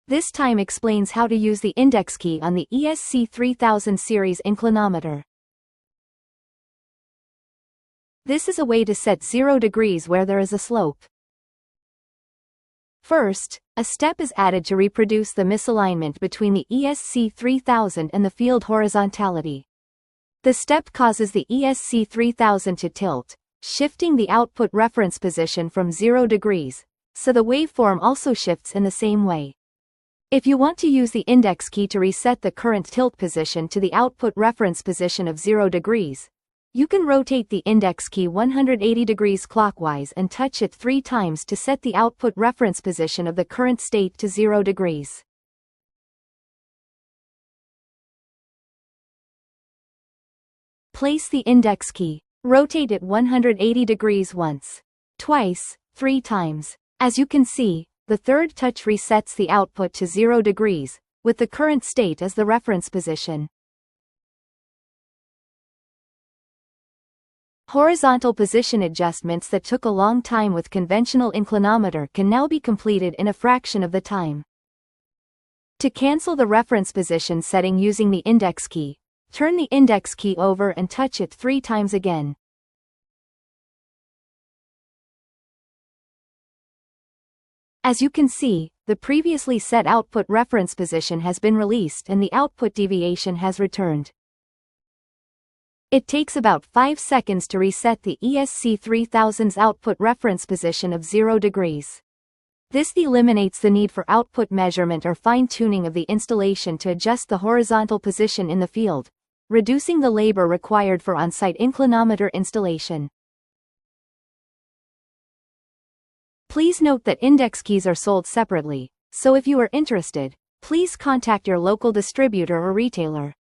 This time explains how to use the index key on the ESC3000 series inclinometer. This is a way to set 0 degrees where there is a slope. First, a step is added to reproduce the misalignment between the ESC3000 and the field horizontality. The step causes the ESC3000 to tilt, shifting the output reference position from 0 degrees, so the waveform also shifts in the same way. If you want to use the index key to reset the current tilt position to the output reference position of 0 degrees, you can rotate the index key 180 degrees clockwise and touch it 3 times to set the output reference position of the current state to 0 degrees. Place the index key. Rotate it 180 degrees once, twice, 3 times. As you can see, the third touch resets the output to 0 degrees, with the current state as the reference position. Horizontal position adjustments that took a long time with conventional inclinometer can now be completed in a fraction of the time. To cancel the reference position setting using the index key, turn the index key over and touch it 3 times again. As you can see, the previously set output reference position has been released and the output deviation has returned. It takes about 5 seconds to reset the ESC3000's output reference position of 0 degrees. This eliminates the need for output measurement or fine-tuning of the installation to adjust the horizontal position in the field, reducing the labor required for on-site inclinometer installation. Please note that index keys are sold separately, so if you are interested, please contact your local distributor or retailer.